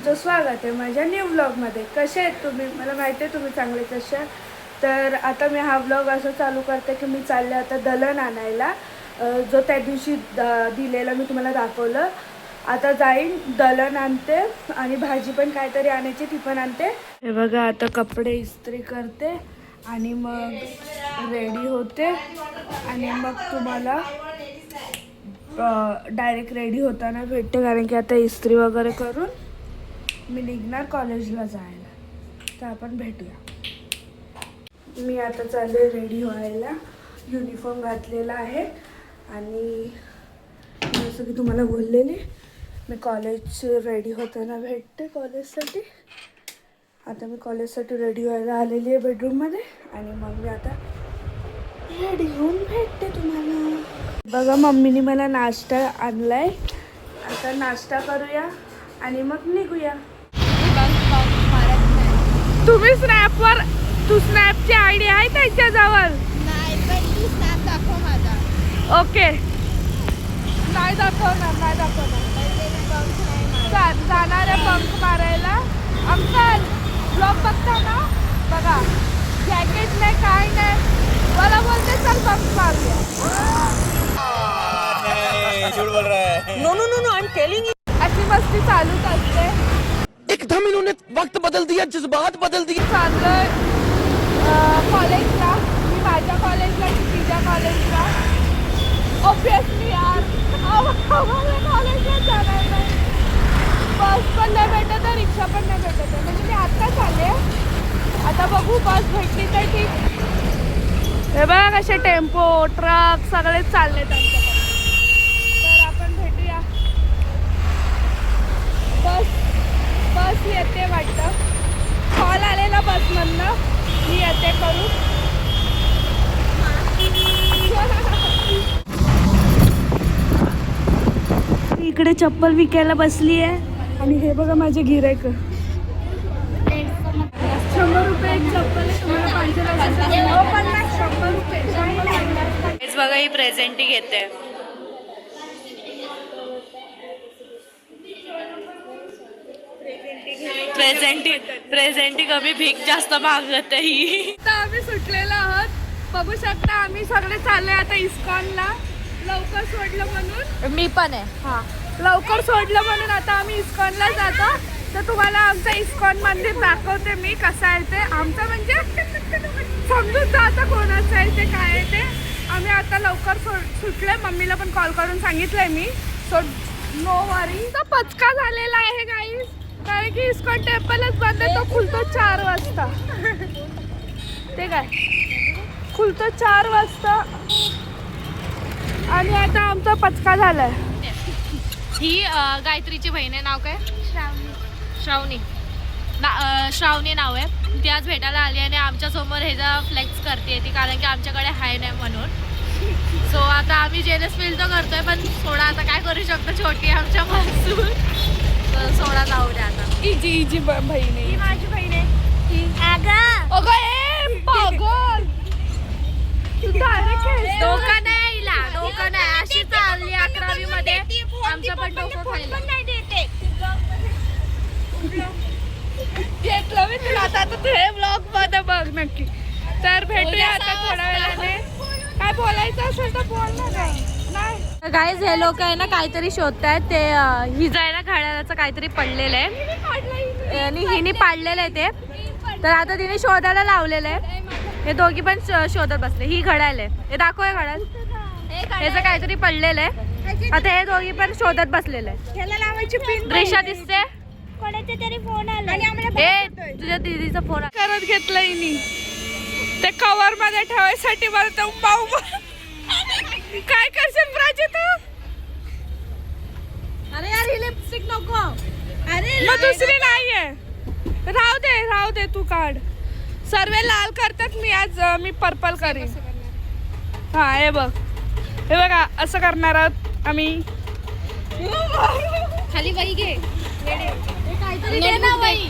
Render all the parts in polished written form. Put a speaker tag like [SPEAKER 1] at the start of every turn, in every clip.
[SPEAKER 1] तुमचं स्वागत आहे माझ्या न्यू व्लॉगमध्ये. कसे आहेत तुम्ही? मला माहिती आहे तुम्ही चांगलेच असाल. तर आता मी हा व्लॉग असं चालू करते की मी चालले आता दलन आणायला. जो त्या दिवशी दिलेला मी तुम्हाला दाखवलं. आता जाईन दलन आणते आणि भाजी पण काहीतरी आणायची ती पण आणते. हे बघा आता कपडे इस्त्री करते आणि मग रेडी होते आणि मग तुम्हाला डायरेक्ट रेडी होताना भेटते, कारण की आता इस्त्री वगैरे करून मी निघणार कॉलेजला जायला. तर आपण भेटूया. मी आता चालले रेडी व्हायला. युनिफॉर्म घातलेला आहे आणि जसं की तुम्हाला बोललेले मी कॉलेज रेडी होताना भेटते कॉलेजसाठी. आता मी कॉलेजसाठी रेडी व्हायला आलेली आहे बेडरूममध्ये आणि मग मी आता रेडी होऊन भेटते तुम्हाला. बघा मम्मीने मला नाश्ता आणलाय. आता नाश्ता करूया आणि मग निघूया. तुम्ही स्नॅपवर तू स्नॅपची आयडी आहे त्याच्याजवळ?
[SPEAKER 2] नाही, पण तू स्नॅप दाखव माझा.
[SPEAKER 1] ओके, नाही दाखवणार. जाणार आहे बंक मारायला. अंकल ब्लॉग बघता ना? बघा जॅकेट नाही काय नाही, मला बोलते चल बंक मारूया.
[SPEAKER 3] झूठ बोल रहा है. No no no no, I am telling you.
[SPEAKER 1] अशी मस्ती चालूच असते.
[SPEAKER 3] एकदम इन्होंने वक्त बदल दिया, जज्बात बदल दिए.
[SPEAKER 1] चाललोय कॉलेजला. मी माझ्या कॉलेजला की तिच्या कॉलेजला? ऑब्विसली यार कॉलेजला जाणार नाही. बस पण नाही भेटत आहे, रिक्षा पण नाही भेटत आहे. म्हणजे मी आत्ताच आले. आता बघू बस भेटली तर ठीक. हे बघ असे टेम्पो ट्रक सगळेच चाललेत आमच्याकडे. तर आपण भेटूया. बस येते वाटतं. कॉल आलेला बसमधनं, मी येते करून. इकडे चप्पल विकायला बसली आहे आणि हे बघा माझे गिऱ्हाईक. 100 रुपये एक चप्पल आहे. तुम्हाला पाहिजे असेल तर 100 रुपये.
[SPEAKER 4] हेच बघा, ही प्रेझेंटी घेते. प्रेझेंटी कमी, भीक जास्त मागत आहे ही.
[SPEAKER 1] आता आम्ही सुटलेलो आहोत. बघू शकता आम्ही सगळे चालले आता इस्कॉनला. लवकर सोडलं म्हणून.
[SPEAKER 4] मी पण आहे.
[SPEAKER 1] हा, लवकर सोडलं म्हणून आता आम्ही इस्कॉनला जातो. तर तुम्हाला आमचं इस्कॉन मंदिर दाखवते मी कसं आहे ते. आमचं म्हणजे समजून जातं कोणाचं आहे ते काय आहे ते. आम्ही आता लवकर सुटले. मम्मीला पण कॉल करून सांगितलंय मी. सो नो वरी. तर पचका झालेला आहे गाईस, कारण की इस्कॉन टेम्पलच बंद आहे. तो खुलतो 4 वाजता. ते काय खुलतो 4 वाजता आणि आता आमचा पचका झालाय.
[SPEAKER 4] ही गायत्रीची बहीण आहे. नाव काय? श्रावणी नाव आहे. ती आज भेटायला आली आणि आमच्या समोर ह्याचा फ्लेक्स करते ती, कारण की आमच्याकडे हाय नाही म्हणून. सो आता आम्ही जेलस फील तर करतोय, पण सोडा आता काय करू शकतो. छोटी आमच्या माणसून. तर सोडा जाऊ द्या आता.
[SPEAKER 1] इजी बहीण आहे.
[SPEAKER 4] ही माझी बहीण आहे.
[SPEAKER 1] अगं ए पागल, तू डायरेक्ट
[SPEAKER 4] डोकं नाही हिला, डोकं नाही. अशी चालली 11वी मध्ये. आमचं पण डोकं खायला
[SPEAKER 1] घेतलं मी तुला. आता तू हे ब्लॉग मध्ये बघ नक्की. तर भेटूया आता थोड्या वेळाने. काय बोलायचं असेल तर बोल ना. नाही
[SPEAKER 4] गाईज, हे लोक आहे ना काहीतरी शोधतायत. ते हिजा आहे ना घड्याळाचं काहीतरी पडलेलं आहे आणि हिने पाडलेलं आहे ते. तर आता तिने शोधायला लावलेलं आहे. हे दोघी पण शोधत बसले. ही घड्याळ आहे, हे दाखव. हे घड्याळ ह्याचं काहीतरी पडलेलं आहे. आता हे दोघी पण शोधत बसलेले आहे. रेषा दिसते.
[SPEAKER 2] कोणाचा तरी फोन आला.
[SPEAKER 4] हे तुझ्या दीदीचा फोन
[SPEAKER 1] करत घेतलं हिनी. ते कव्हर मध्ये ठेवायसाठी मला तो पाऊ. काय करशील प्राची तू?
[SPEAKER 4] अरे यार, ही लिपस्टिक नको.
[SPEAKER 1] अरे मग दुसरी नाहीये. राहू दे तू काढ. सर्व लाल करतात. मी पर्पल करीन. हा हे बघा असं करणार आहोत आम्ही.
[SPEAKER 4] खाली वही घे. काहीतरी दे ना वही.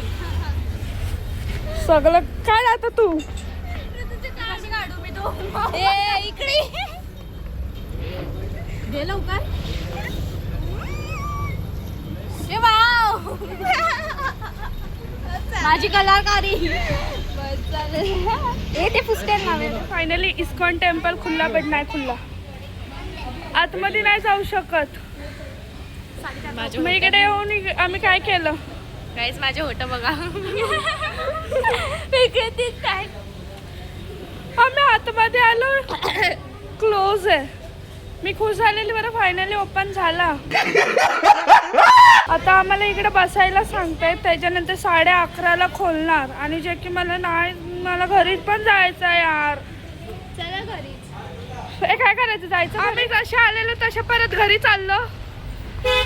[SPEAKER 1] सगळं काय आता तू.
[SPEAKER 4] काढू मी तो. इकडे दे लवकर. वाव माझी कलाकारी ते पुस्तक नावे
[SPEAKER 1] फायनली इस्कॉन टेम्पल खुल्ला बट नाही खुल्ला. आतमध्ये नाही जाऊ शकत. मग इकडे येऊन आम्ही काय केलं
[SPEAKER 4] काहीच माझे होतं बघा काय
[SPEAKER 1] आम्ही आतमध्ये आलो क्लोज आहे. मी खुश झालेली बरं फायनली ओपन झाला. आता आम्हाला इकडे बसायला सांगतायत. त्याच्यानंतर 11:30ला खोलणार आणि जे की मला घरीच पण जायचं आहे यार.
[SPEAKER 2] चला घरी.
[SPEAKER 1] हे काय करायचं जायचं. आम्ही जसे आलेलो तसे परत घरी चाललो.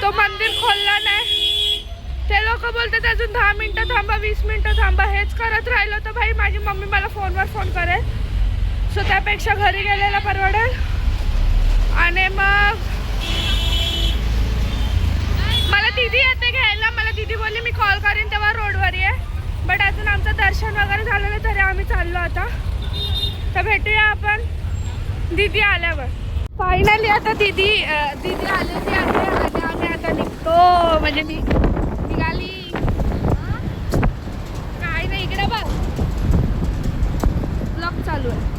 [SPEAKER 1] तो मंदिर खोलला नाही. ते लोक बोलतात अजून 10 मिनिटं थांबा 20 मिनिटं थांबा. हेच करत राहिलो तर भाई माझी मम्मी मला फोनवर फोन करेल. सो त्यापेक्षा घरी गेलेला परवडेल. आणि मग मला दीदी येते घ्यायला. मला दीदी बोलली मी कॉल करीन तेव्हा रोडवर ये. बट अजून आमचं दर्शन वगैरे झालेलं तरी आम्ही चाललो आता. तर भेटूया आपण दीदी आल्यावर. फायनली आता दीदी आलेली आहे आणि आम्ही आता निघतो. म्हणजे निघाली काय नाही. इकडे बघ ब्लॉग चालू आहे.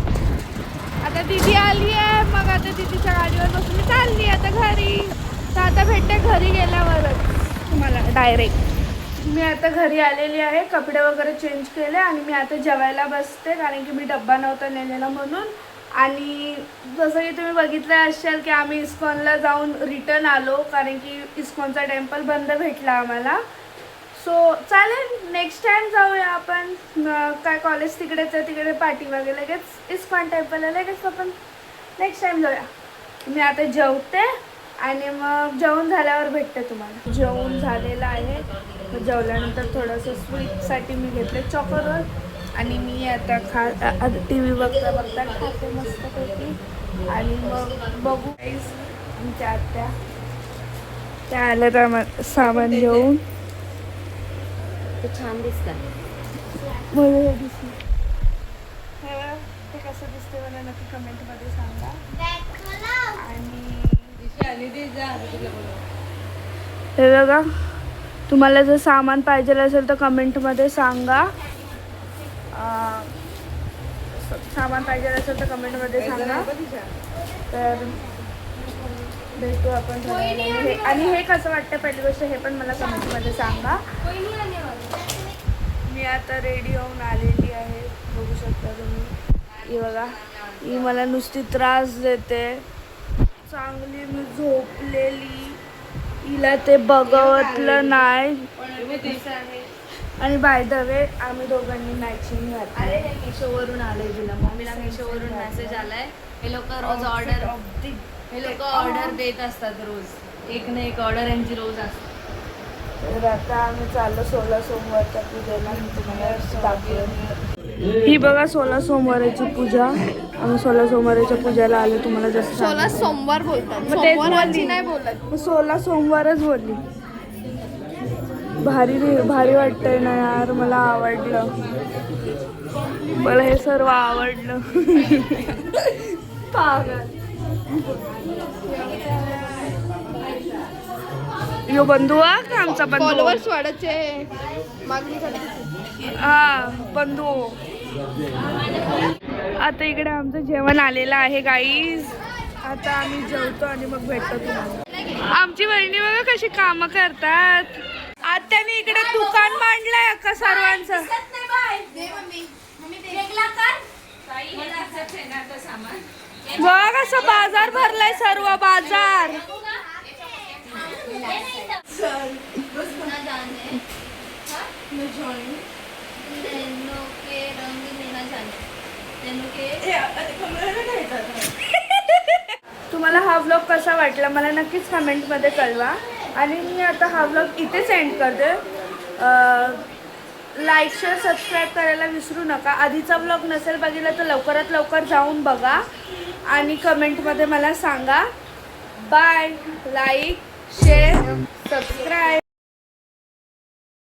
[SPEAKER 1] आता दीदी आली आहे. मग आता दीदीच्या गाडीवर बसून मी चालली आता घरी. तर आता भेटते घरी गेल्यावरच तुम्हाला डायरेक्ट. मी आता घरी आलेली आहे. कपडे वगैरे चेंज केले आणि मी आता जेवायला बसते. कारण की मी डब्बा नव्हता नेलेला म्हणून. आणि जसं की तुम्ही बघितलं असेल की आम्ही इस्कॉनला जाऊन रिटर्न आलो. कारण की इस्कॉनचा टेम्पल बंद भेटला आम्हाला. सो चालेल नेक्स्ट टाईम जाऊया आपण. काय कॉलेज तिकडेच आहे. तिकडे पार्टी वगैरे लगेच इस्कॉन टेम्पलला लगेच आपण नेक्स्ट टाईम जाऊया. मी आता जेवते आणि मग जेवण झाल्यावर भेटते तुम्हाला. जेवण झालेलं आहे. मग जेवल्यानंतर थोडंसं स्वीटसाठी मी घेतले चॉकोरोल. आणि मी आता टी व्ही बघता खाते मस्तपैकी. आणि मग बघू काहीच आमच्या आत्या त्या आल्या तर सामान घेऊन.
[SPEAKER 4] ते छान दिसतात.
[SPEAKER 1] मला हे दिसलं. हे बघा ते कसं दिसते मला नक्की कमेंटमध्ये सांगा. आणि हे बघा तुम्हाला जर सामान पाहिजे असेल तर कमेंटमध्ये सांगा. सामान पाहिजे असेल तर कमेंटमध्ये सांगा. तर भेटू आपण. आणि हे कसं वाटतं पहिली गोष्ट हे पण मला कमेंटमध्ये सांगा. मी आता रेडी होऊन आलेली आहे. बघू शकता तुम्ही. ही बघा ही मला नुसती त्रास देते. चांगली मी झोपलेली. हिला ते बघवतलं नाही. आणि बाय द वे आम्ही दोघांनी मॅचिंग घातली.
[SPEAKER 4] अरे हे मिशोवरून आलंय तुला. मम्मीला मिशोवरून मेसेज आलाय. हे लोक रोज ऑर्डर देत असतात. रोज एक ना एक ऑर्डर यांची रोज असते.
[SPEAKER 1] तर आता आम्ही चाललो 16 सोमवारच्या पूजेला. मी तुम्हाला दाखवेन. ही बघा 16 सोमवाराची पूजा. आम्ही 16 सोमवाराच्या पूजेला आलो. तुम्हाला जसं
[SPEAKER 2] 16 सोमवार बोलतात.
[SPEAKER 1] मग तेच
[SPEAKER 2] सोमवाराची
[SPEAKER 1] बोलली.
[SPEAKER 2] नाही बोलत.
[SPEAKER 1] मग 16 सोमवारच बोलली. भारी वाटतंय ना यार. मला आवडलं. मला हे सर्व आवडलं. पागल. यो बंधू हा का आमचा बंधू.
[SPEAKER 2] फॉलोअर्स वाढायचे मागणी करते.
[SPEAKER 1] हा बंधू. आता इकडे आमचं जेवण आलेलं आहे गाईज. आता आम्ही जेवतो आणि मग भेटतो तुम्हाला. आमची बहिणी बघा कशी कामं करतात. आत्याने इकडे दुकान मांडलंय अक्का सर्वांचं. बघा कसं बाजार भरलाय सर्व बाजार. तुम्हाला हा व्लॉग कसा वाटला मला नक्कीच कमेंटमध्ये कळवा. आणि मी आता हा व्लॉग इथेच एंड करते. लाईक शेअर सबस्क्राईब करायला विसरू नका. आधीचा व्लॉग नसेल बघितला तर लवकरात लवकर जाऊन बघा आणि कमेंटमध्ये मला सांगा. बाय. Like share subscribe.